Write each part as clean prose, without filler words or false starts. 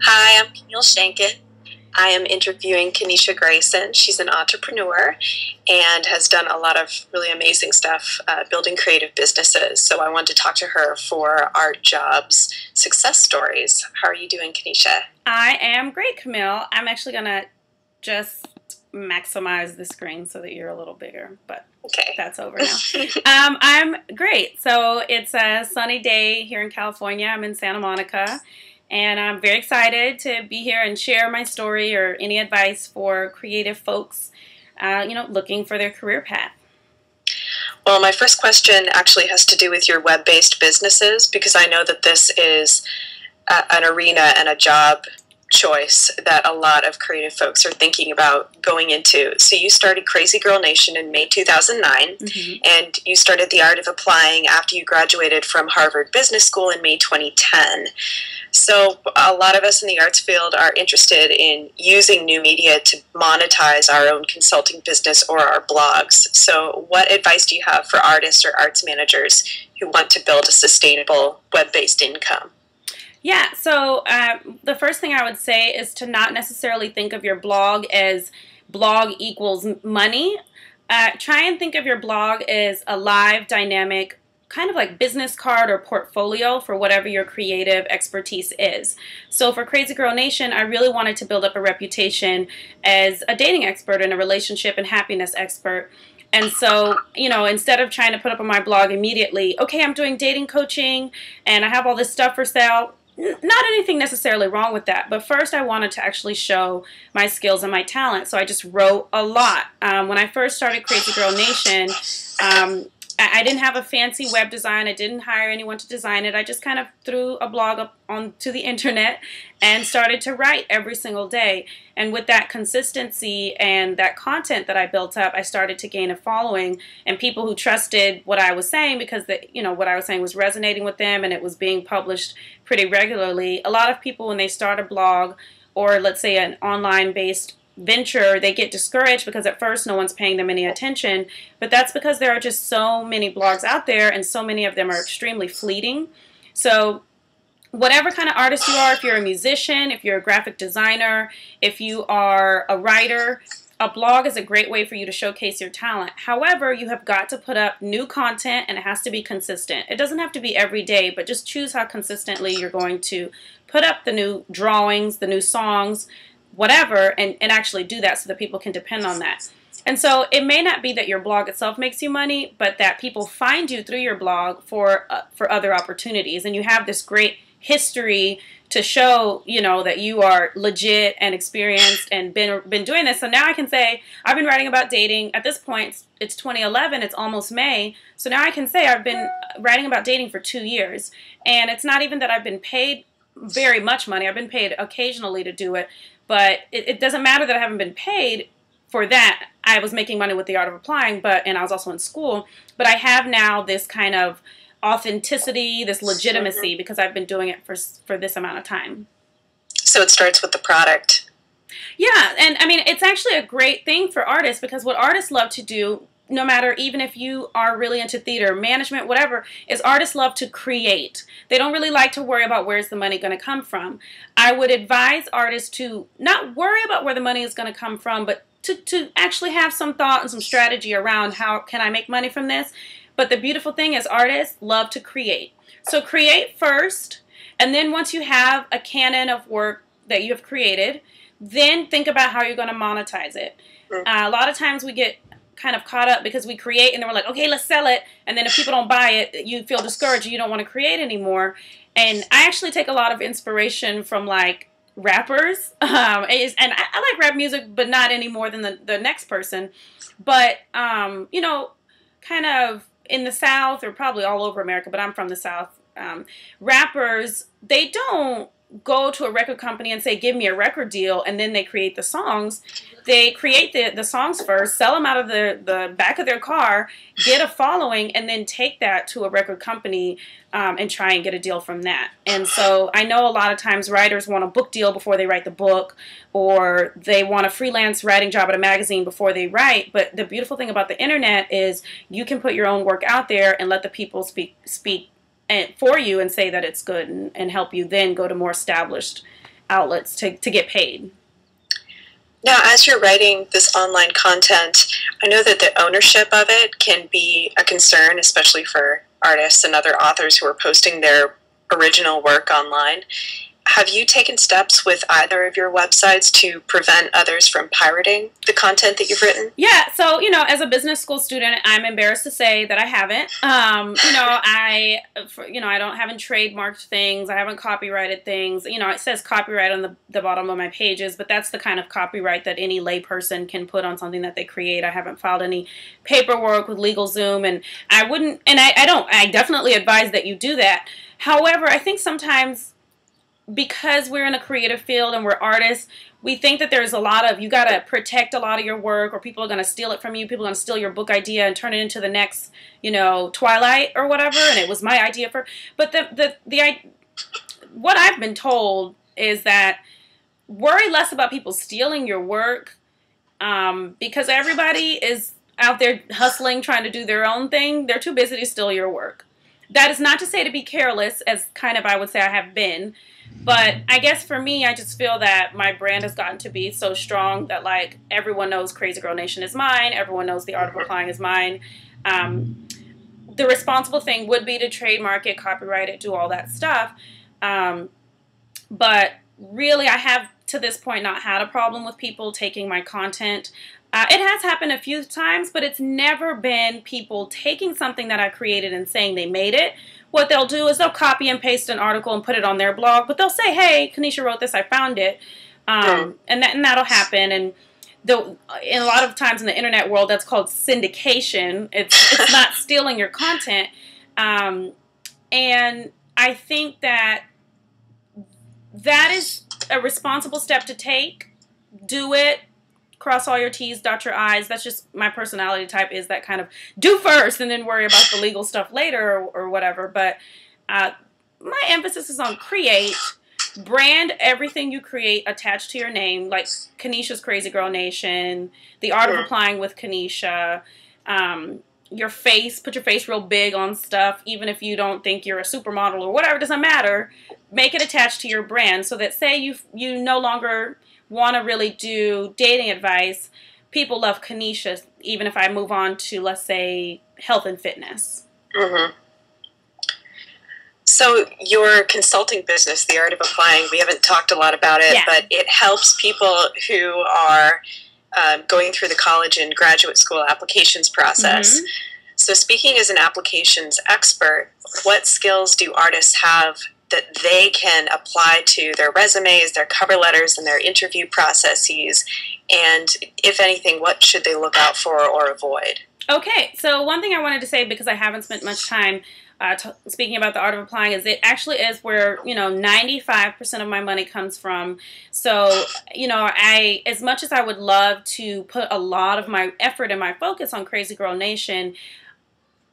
Hi, I'm Camille Shankin. I am interviewing Kaneisha Grayson. She's an entrepreneur and has done a lot of really amazing stuff building creative businesses. So I wanted to talk to her for Art Jobs success stories. How are you doing, Kaneisha? I am great, Camille. I'm actually going to just maximize the screen so that you're a little bigger, but Okay. that's over now. I'm great. So it's a sunny day here in California. I'm in Santa Monica, and I'm very excited to be here and share my story or any advice for creative folks, looking for their career path. Well, my first question actually has to do with your web-based businesses, because I know that this is an arena and a job choice that a lot of creative folks are thinking about going into. So you started Crazy Girl Nation in May 2009, and you started The Art of Applying after you graduated from Harvard Business School in May 2010. So a lot of us in the arts field are interested in using new media to monetize our own consulting business or our blogs. So what advice do you have for artists or arts managers who want to build a sustainable web-based income? Yeah, so the first thing I would say is to not necessarily think of your blog as blog equals money. Try and think of your blog as a live, dynamic, kind of like business card or portfolio for whatever your creative expertise is. So for Crazy Girl Nation, I really wanted to build up a reputation as a dating expert and a relationship and happiness expert. And so, instead of trying to put up on my blog immediately, okay, I'm doing dating coaching and I have all this stuff for sale. Not anything necessarily wrong with that, but first I wanted to actually show my skills and my talent, so I just wrote a lot. When I first started Crazy Girl Nation, I didn't have a fancy web design. I didn't hire anyone to design it. I just kind of threw a blog up onto the internet and started to write every single day. And with that consistency and that content that I built up, I started to gain a following and people who trusted what I was saying because what I was saying was resonating with them and it was being published pretty regularly. A lot of people, when they start a blog or let's say an online-based venture, they get discouraged because at first no one's paying them any attention, but that's because there are just so many blogs out there and so many of them are extremely fleeting. So whatever kind of artist you are, if you're a musician, if you're a graphic designer, if you are a writer, a blog is a great way for you to showcase your talent. However, you have got to put up new content and it has to be consistent. It doesn't have to be every day, but just choose how consistently you're going to put up the new drawings, the new songs, whatever, and actually do that so that people can depend on that. And so it may not be that your blog itself makes you money, but that people find you through your blog for other opportunities. And you have this great history to show, that you are legit and experienced and been doing this. So now I can say, I've been writing about dating. At this point, it's 2011, it's almost May. So now I can say I've been writing about dating for 2 years. And it's not even that I've been paid very much money. I've been paid occasionally to do it. But it doesn't matter that I haven't been paid for that. I was making money with The Art of Applying, and I was also in school. But I have now this kind of authenticity, this legitimacy, because I've been doing it for this amount of time. So it starts with the product. Yeah, and I mean, it's actually a great thing for artists because what artists love to do, no matter even if you are really into theater, management, whatever, is artists love to create. They don't really like to worry about where's the money going to come from. I would advise artists to not worry about where the money is going to come from, but to actually have some thought and some strategy around how can I make money from this. But the beautiful thing is artists love to create. So create first, and then once you have a canon of work that you have created, then think about how you're going to monetize it. A lot of times we get kind of caught up because we create and then we're like, okay, let's sell it. And then if people don't buy it, you feel discouraged. You don't want to create anymore. And I actually take a lot of inspiration from like rappers. And I like rap music, but not any more than the next person. But, kind of in the South or probably all over America, but I'm from the South, rappers, they don't go to a record company and say, give me a record deal, and then they create the songs. They create the songs first, sell them out of the back of their car, get a following, and then take that to a record company and try and get a deal from that. And so I know a lot of times writers want a book deal before they write the book, or they want a freelance writing job at a magazine before they write. But the beautiful thing about the internet is you can put your own work out there and let the people speak for you and say that it's good and help you then go to more established outlets to get paid. Now, as you're writing this online content, I know that the ownership of it can be a concern, especially for artists and other authors who are posting their original work online. Have you taken steps with either of your websites to prevent others from pirating the content that you've written? Yeah, so, as a business school student, I'm embarrassed to say that I haven't. I haven't trademarked things. I haven't copyrighted things. It says copyright on the bottom of my pages, but that's the kind of copyright that any layperson can put on something that they create. I haven't filed any paperwork with LegalZoom, and I definitely advise that you do that. However, I think sometimes, because we're in a creative field and we're artists, we think that there's you got to protect a lot of your work, or people are going to steal it from you. People are going to steal your book idea and turn it into the next, Twilight or whatever. And it was my idea but what I've been told is that worry less about people stealing your work, because everybody is out there hustling, trying to do their own thing. They're too busy to steal your work. That is not to say to be careless, as kind of I would say I have been. But I guess for me, I just feel that my brand has gotten to be so strong that, like, everyone knows Crazy Girl Nation is mine. Everyone knows The Art of Applying is mine. The responsible thing would be to trademark it, copyright it, do all that stuff. But really, I have, to this point, not had a problem with people taking my content. It has happened a few times, but it's never been people taking something that I created and saying they made it. What they'll do is they'll copy and paste an article and put it on their blog, but they'll say, hey, Kaneisha wrote this, I found it. And that'll happen. And in a lot of times in the internet world, that's called syndication. It's not stealing your content. And I think that is a responsible step to take. Do it. Cross all your T's, dot your I's. That's just my personality type, is that kind of do first and then worry about the legal stuff later or whatever. But my emphasis is on create, brand everything you create attached to your name, like Kaneisha's Crazy Girl Nation, The Art of Applying with Kaneisha, your face, put your face real big on stuff, even if you don't think you're a supermodel or whatever, it doesn't matter. Make it attached to your brand so that, say you no longer want to really do dating advice, people love Kaneisha, even if I move on to, let's say, health and fitness. Mm-hmm. So your consulting business, The Art of Applying, we haven't talked a lot about it, but it helps people who are going through the college and graduate school applications process. Mm-hmm. So speaking as an applications expert, what skills do artists have that they can apply to their resumes, their cover letters, and their interview processes? And if anything, what should they look out for or avoid? Okay, so one thing I wanted to say, because I haven't spent much time speaking about The Art of Applying, is it actually is where 95% of my money comes from. So as much as I would love to put a lot of my effort and my focus on Crazy Girl Nation,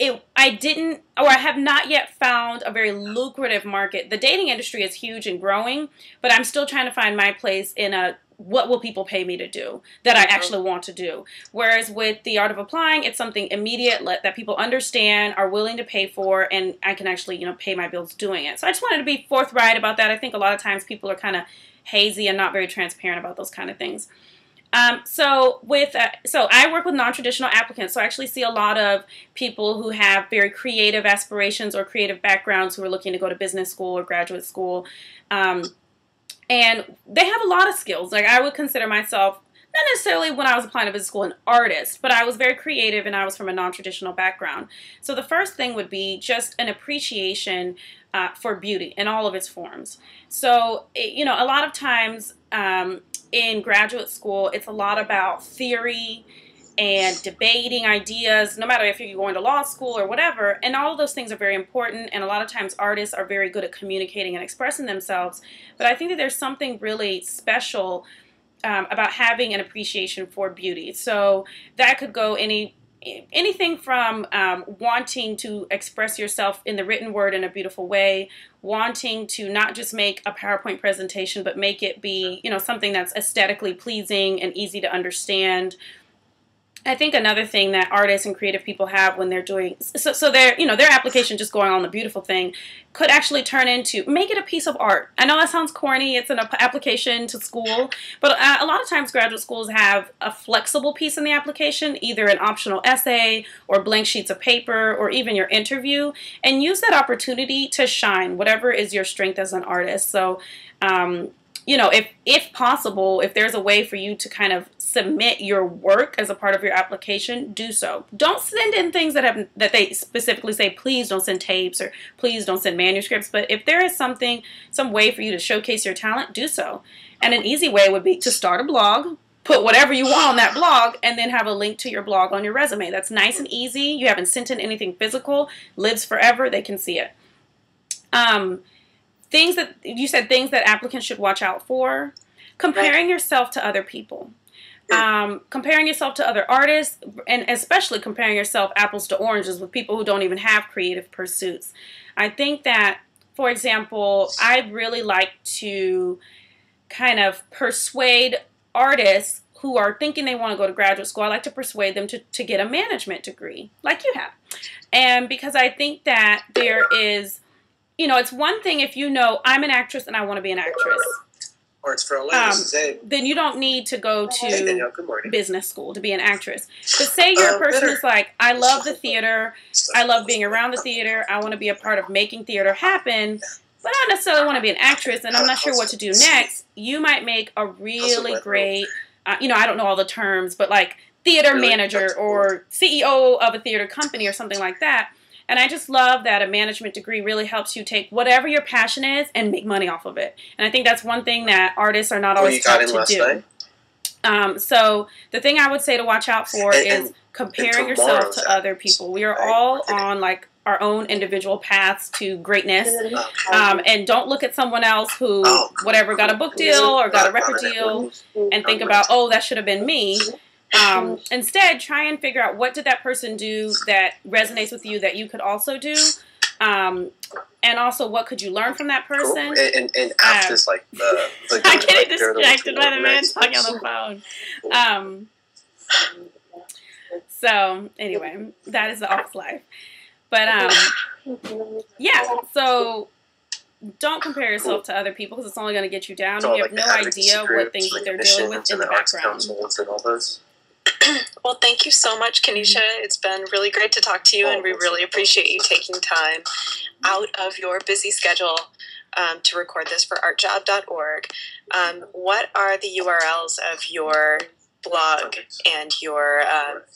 I have not yet found a very lucrative market. The dating industry is huge and growing, but I'm still trying to find my place in what will people pay me to do that I actually want to do. Whereas with The Art of Applying, it's something immediate that people understand, are willing to pay for, and I can actually, pay my bills doing it. So I just wanted to be forthright about that. I think a lot of times people are kind of hazy and not very transparent about those kind of things. So I work with non-traditional applicants. So I actually see a lot of people who have very creative aspirations or creative backgrounds who are looking to go to business school or graduate school. And they have a lot of skills. Like, I would consider myself, not necessarily when I was applying to business school, an artist, but I was very creative and I was from a non-traditional background. So the first thing would be just an appreciation for beauty in all of its forms. So, a lot of times in graduate school, it's a lot about theory and debating ideas, no matter if you're going to law school or whatever, and all of those things are very important, and a lot of times artists are very good at communicating and expressing themselves, but I think that there's something really special about having an appreciation for beauty. So that could go anything from wanting to express yourself in the written word in a beautiful way, wanting to not just make a PowerPoint presentation, but make it be, something that's aesthetically pleasing and easy to understand. I think another thing that artists and creative people have when they're doing, so their, you know, their application just going on the beautiful thing could actually turn into, make it a piece of art. I know that sounds corny, it's an application to school, but a lot of times graduate schools have a flexible piece in the application, either an optional essay or blank sheets of paper or even your interview, and use that opportunity to shine, whatever is your strength as an artist. So, you know, if possible, if there's a way for you to kind of submit your work as a part of your application, do so. Don't send in things that they specifically say, please don't send tapes or please don't send manuscripts. But if there is some way for you to showcase your talent, do so. And an easy way would be to start a blog, put whatever you want on that blog, and then have a link to your blog on your resume. That's nice and easy. You haven't sent in anything physical, lives forever, they can see it. Things that you said, things that applicants should watch out for: comparing yourself to other people, comparing yourself to other artists, and especially comparing yourself apples to oranges with people who don't even have creative pursuits. I think that, for example, I'd really like to kind of persuade artists who are thinking they want to go to graduate school. I like to persuade them to get a management degree like you have. And because I think that there is, you know, it's one thing if you know, I'm an actress and I want to be an actress. Or it's for a then you don't need to go to business school to be an actress. But say you're a person who's like, I love the theater, I love being around the theater, I want to be a part of making theater happen, but I don't necessarily want to be an actress and I'm not sure what to do next. You might make a really great, you know, I don't know all the terms, but like theater manager or CEO of a theater company or something like that. And I just love that a management degree really helps you take whatever your passion is and make money off of it. And I think that's one thing that artists are not always taught to do. So the thing I would say to watch out for is comparing yourself to other people. We are all on like our own individual paths to greatness. And don't look at someone else who whatever got a book deal or got a record deal and think about, oh, that should have been me. Instead, try and figure out what did that person do that resonates with you that you could also do, and also what could you learn from that person. Cool. And after like the I'm getting distracted by the man talking on the phone. So anyway, that is the office life. But yeah, so don't compare yourself to other people because it's only going to get you down. You have no idea what things that they're dealing with in the background. Well, thank you so much, Kaneisha. It's been really great to talk to you, and we really appreciate you taking time out of your busy schedule to record this for artjob.org. What are the URLs of your blog and your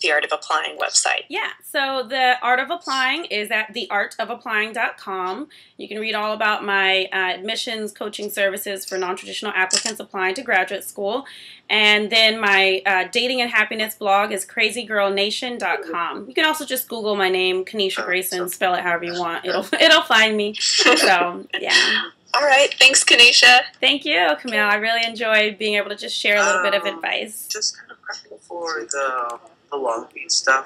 The Art of Applying website? Yeah, so The Art of Applying is at theartofapplying.com. You can read all about my admissions coaching services for non-traditional applicants applying to graduate school. And then my dating and happiness blog is crazygirlnation.com. You can also just Google my name, Kaneisha Grayson, spell it however you want. It'll find me. So, yeah. All right. Thanks, Kaneisha. Thank you, Camille. I really enjoyed being able to just share a little bit of advice. Just kind of prepping for the Long Beach stuff.